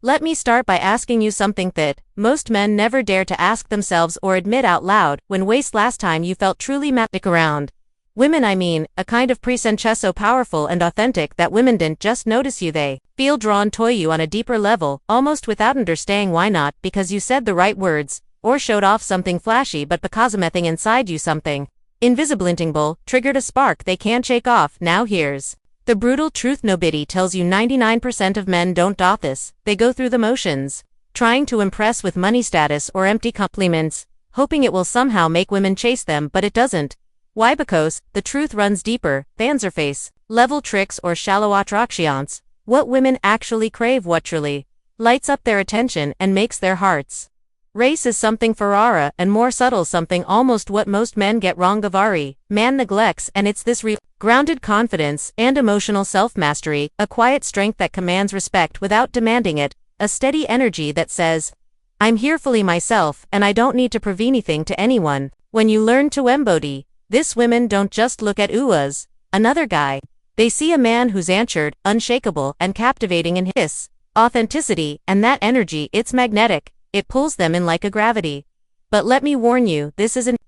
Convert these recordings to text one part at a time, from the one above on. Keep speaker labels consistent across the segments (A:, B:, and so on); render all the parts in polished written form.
A: Let me start by asking you something that most men never dare to ask themselves or admit out loud. When was last time you felt truly magic around? Women, I mean, a kind of presence so powerful and authentic that women didn't just notice you, they feel drawn to you on a deeper level, almost without understanding why. Not because you said the right words, or showed off something flashy, but because something inside you, something invisible, triggered a spark they can't shake off. Now here's the brutal truth: nobody tells you 99% of men don't do this. They go through the motions, trying to impress with money, status, or empty compliments, hoping it will somehow make women chase them, but it doesn't. Why? Because the truth runs deeper than surface level tricks or shallow attractions. What women actually crave, what truly lights up their attention and makes their hearts race, is something far and more subtle, something almost what most men get wrong. Gavari man neglects, and it's this grounded confidence and emotional self-mastery, a quiet strength that commands respect without demanding it, a steady energy that says, I'm here fully myself and I don't need to prove anything to anyone. When you learn to embody this, women don't just look at you as another guy. They see a man who's anchored, unshakable, and captivating in his authenticity, and that energy, it's magnetic. It pulls them in like a gravity. But let me warn you,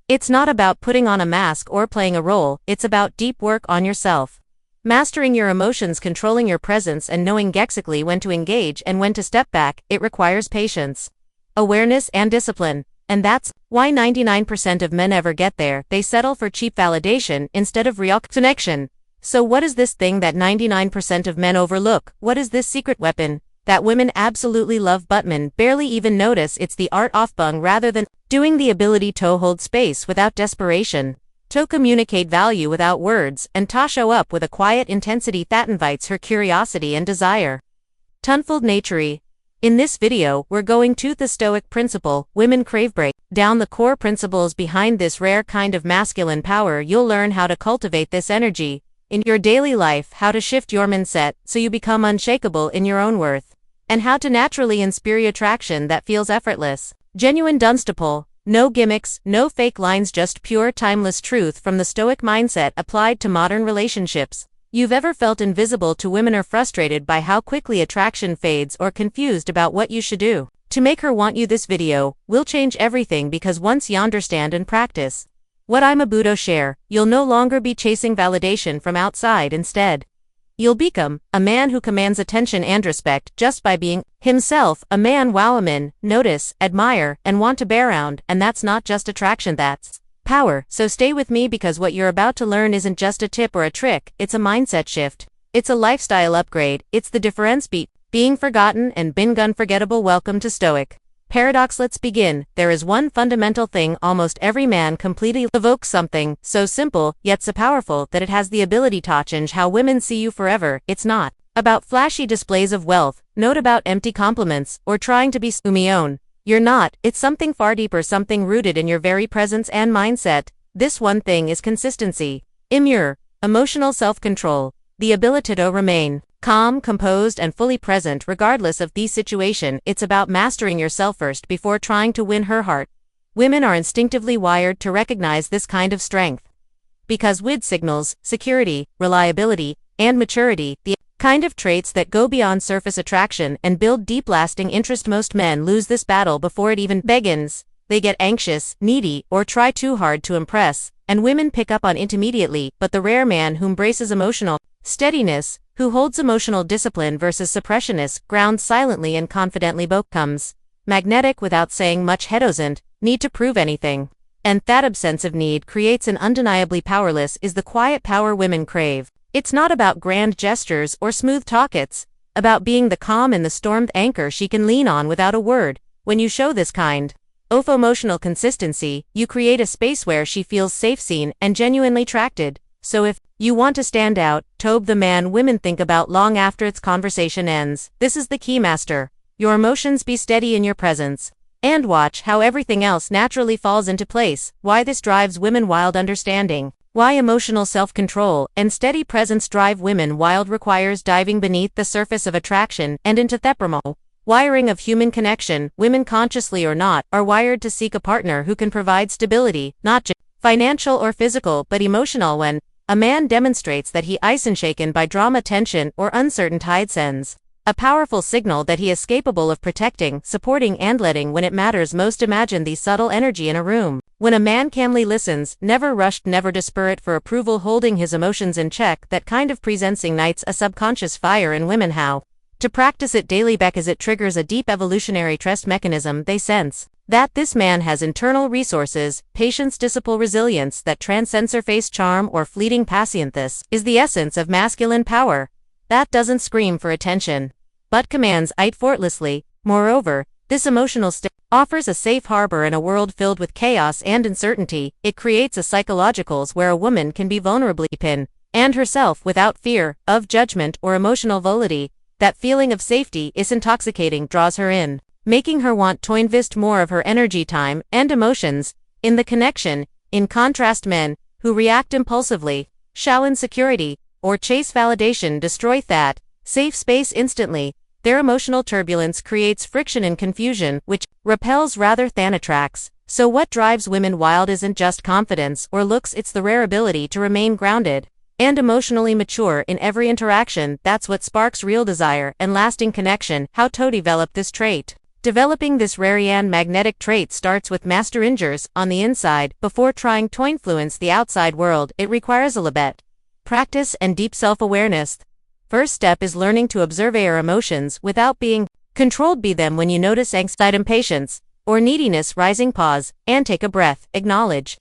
A: it's not about putting on a mask or playing a role. It's about deep work on yourself. Mastering your emotions, controlling your presence, and knowing exactly when to engage and when to step back. It requires patience, awareness, and discipline. And that's why 99% of men ever get there. They settle for cheap validation instead of real connection. So what is this thing that 99% of men overlook? What is this secret weapon that women absolutely love but men barely even notice? It's the art of bung rather than doing, the ability to hold space without desperation, to communicate value without words, and to show up with a quiet intensity that invites her curiosity and desire. Tunfold nature. In this video, we're going to the Stoic principle, women crave. Break down the core principles behind this rare kind of masculine power. You'll learn how to cultivate this energy in your daily life, how to shift your mindset so you become unshakable in your own worth, and how to naturally inspire attraction that feels effortless, genuine, dunstable. No gimmicks, no fake lines, just pure, timeless truth from the Stoic mindset applied to modern relationships. You've ever felt invisible to women, or frustrated by how quickly attraction fades, or confused about what you should do to make her want you? This video will change everything, because once you understand and practice what I'm about to share, you'll no longer be chasing validation from outside. Instead, you'll become a man who commands attention and respect just by being himself, a man women notice, admire, and want to be around. And that's not just attraction, that's power. So stay with me, because what you're about to learn isn't just a tip or a trick, it's a mindset shift. It's a lifestyle upgrade. It's the difference being forgotten and being unforgettable. Welcome to Stoic Paradox. Let's begin. There is one fundamental thing almost every man completely evokes, something so simple yet so powerful that it has the ability to change how women see you forever. It's not about flashy displays of wealth, not about empty compliments, or trying to be own. You're not. It's something far deeper, something rooted in your very presence and mindset. This one thing is consistency, emotional self-control, the ability to remain calm, composed, and fully present regardless of the situation. It's about mastering yourself first before trying to win her heart. Women are instinctively wired to recognize this kind of strength, because with signals security, reliability, and maturity, the kind of traits that go beyond surface attraction and build deep, lasting interest. Most men lose this battle before it even begins. They get anxious, needy, or try too hard to impress, and women pick up on it immediately. But the rare man who embraces emotional steadiness, who holds emotional discipline versus suppressionist ground silently and confidently, becomes magnetic without saying much. He doesn't need to prove anything. And that absence of need creates an undeniably powerless is the quiet power women crave. It's not about grand gestures or smooth talk, it's about being the calm in the storm anchor she can lean on without a word. When you show this kind of emotional consistency, you create a space where she feels safe, seen, and genuinely attracted. So if you want to stand out, Tobe the man women think about long after its conversation ends, this is the key: master your emotions, be steady in your presence, and watch how everything else naturally falls into place. Why this drives women wild? Understanding why emotional self-control and steady presence drive women wild requires diving beneath the surface of attraction and into the primal wiring of human connection. Women, consciously or not, are wired to seek a partner who can provide stability, not just financial or physical, but emotional. When a man demonstrates that he isn't shaken by drama, tension, or uncertain tide sends A powerful signal that he is capable of protecting, supporting, and letting when it matters most. Imagine the subtle energy in a room. When a man calmly listens, never rushed, never desperate for approval, holding his emotions in check, that kind of presence ignites a subconscious fire in women. How to practice it daily? Because it triggers a deep evolutionary trust mechanism. They sense that this man has internal resources, patience, discipline, resilience that transcend surface charm or fleeting passion. This is the essence of masculine power. That doesn't scream for attention, but commands it effortlessly. Moreover, this emotional state offers a safe harbor in a world filled with chaos and uncertainty. It creates a psychological where a woman can be vulnerably open and herself without fear of judgment or emotional volatility. That feeling of safety is intoxicating, draws her in, making her want to invest more of her energy, time, and emotions in the connection. In contrast, men who react impulsively, show insecurity, or chase validation destroy that safe space instantly. Their emotional turbulence creates friction and confusion, which repels rather than attracts. So what drives women wild isn't just confidence or looks, it's the rare ability to remain grounded and emotionally mature in every interaction. That's what sparks real desire and lasting connection. How to develop this trait? Developing this rare and magnetic trait starts with mastering on the inside. Before trying to influence the outside world, it requires a little bit practice and deep self-awareness. First step is learning to observe your emotions without being controlled by them. When you notice anxiety, impatience, or neediness rising, pause and take a breath. Acknowledge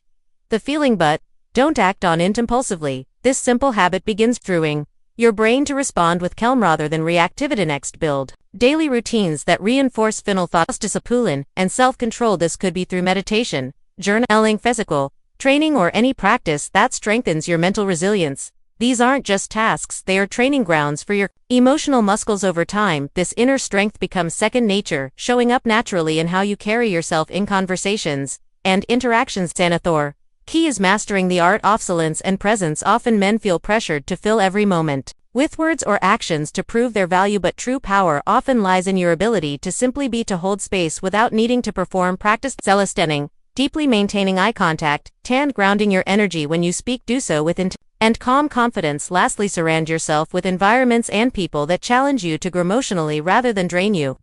A: the feeling but don't act on it impulsively. This simple habit begins through your brain to respond with calm rather than reactivity. Next, build daily routines that reinforce final thoughts, discipline, and self-control. This could be through meditation, journaling, physical training, or any practice that strengthens your mental resilience. These aren't just tasks, they are training grounds for your emotional muscles. Over time, this inner strength becomes second nature, showing up naturally in how you carry yourself in conversations and interactions. Sanathor. Key is mastering the art of silence and presence. Often men feel pressured to fill every moment with words or actions to prove their value, but true power often lies in your ability to simply be, to hold space without needing to perform. Practice celestending, deeply maintaining eye contact, and grounding your energy when you speak. Do so with intent and calm confidence. Lastly, surround yourself with environments and people that challenge you to grow emotionally rather than drain you.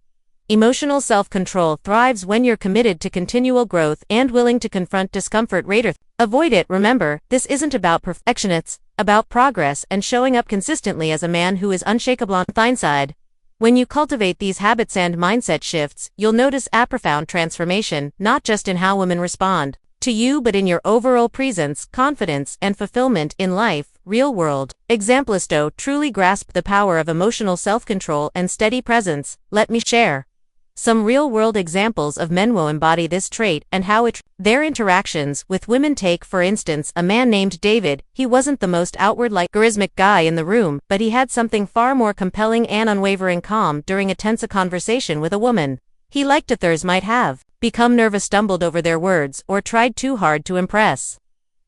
A: Emotional self-control thrives when you're committed to continual growth and willing to confront discomfort rather avoid it. Remember, this isn't about perfection, it's about progress and showing up consistently as a man who is unshakable. On the inside, when you cultivate these habits and mindset shifts, you'll notice a profound transformation, not just in how women respond to you, but in your overall presence, confidence, and fulfillment in life. Real world examples to truly grasp the power of emotional self-control and steady presence. Let me share some real-world examples of men who embody this trait and how their interactions with women. Take, for instance, a man named David. He wasn't the most outward-like charismatic guy in the room, but he had something far more compelling and unwavering calm during a tense conversation with a woman he liked. Others might have become nervous, stumbled over their words, or tried too hard to impress.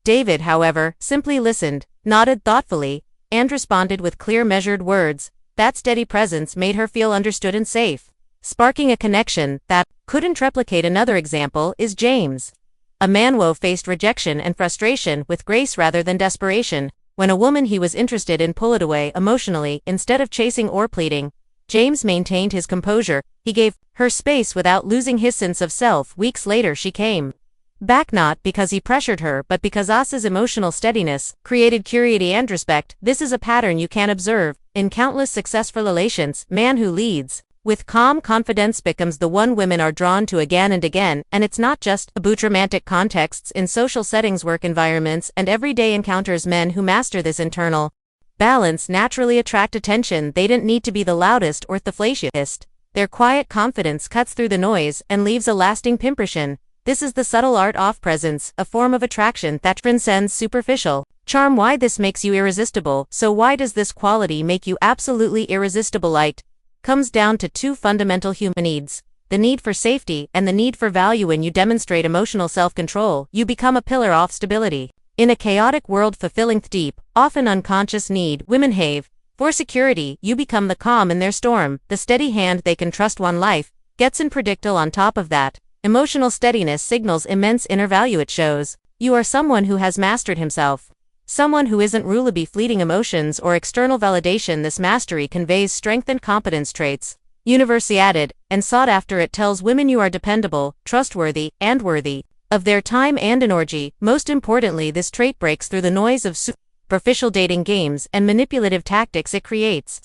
A: David, however, simply listened, nodded thoughtfully, and responded with clear, measured words. That steady presence made her feel understood and safe, sparking a connection that couldn't replicate. Another example is James, a man who faced rejection and frustration with grace rather than desperation. When a woman he was interested in pulled away emotionally instead of chasing or pleading, James maintained his composure. He gave her space without losing his sense of self. Weeks later she came back, not because he pressured her, but because Asa's emotional steadiness created curiosity and respect. This is a pattern you can observe in countless successful relations. Man who leads with calm confidence becomes the one women are drawn to again and again, and it's not just about romantic contexts. In social settings, work environments, and everyday encounters, men who master this internal balance naturally attract attention. They don't need to be the loudest or the flashiest. Their quiet confidence cuts through the noise and leaves a lasting impression. This is the subtle art of presence, a form of attraction that transcends superficial charm. Why this makes you irresistible? So why does this quality make you absolutely irresistible? Light comes down to two fundamental human needs: the need for safety and the need for value. When you demonstrate emotional self-control, you become a pillar of stability. In a chaotic world, fulfilling the deep, often unconscious need women have for security, you become the calm in their storm, the steady hand they can trust. One life gets unpredictable. On top of that, emotional steadiness signals immense inner value. It shows you are someone who has mastered himself Someone who isn't ruled by fleeting emotions or external validation. This mastery conveys strength and competence traits. Universality and sought after. It tells women you are dependable, trustworthy, and worthy of their time and energy. Most importantly, this trait breaks through the noise of superficial dating games and manipulative tactics. It creates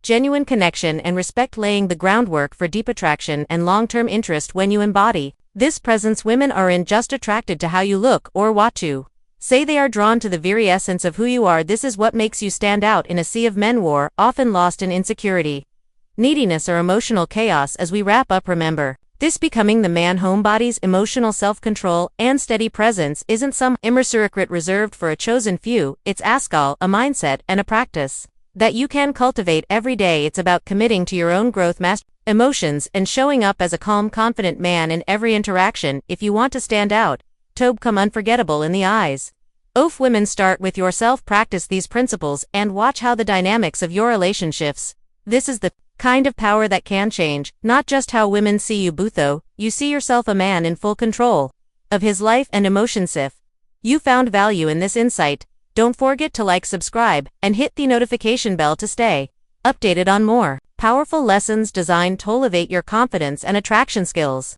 A: genuine connection and respect, laying the groundwork for deep attraction and long-term interest. When you embody this presence, women aren't just attracted to how you look or what you say, they are drawn to the very essence of who you are. This is what makes you stand out in a sea of men war, often lost in insecurity, neediness, or emotional chaos. As we wrap up, remember, this becoming the man homebody's emotional self-control and steady presence isn't some secret reserved for a chosen few. It's a mindset and a practice that you can cultivate every day. It's about committing to your own growth, master emotions, and showing up as a calm, confident man in every interaction. If you want to stand out, to become unforgettable in the eyes of women, start with yourself. Practice these principles and watch how the dynamics of your relationships. This is the kind of power that can change not just how women see you, but though you see yourself, a man in full control of his life and emotions. If you found value in this insight, don't forget to like, subscribe, and hit the notification bell to stay updated on more powerful lessons designed to elevate your confidence and attraction skills.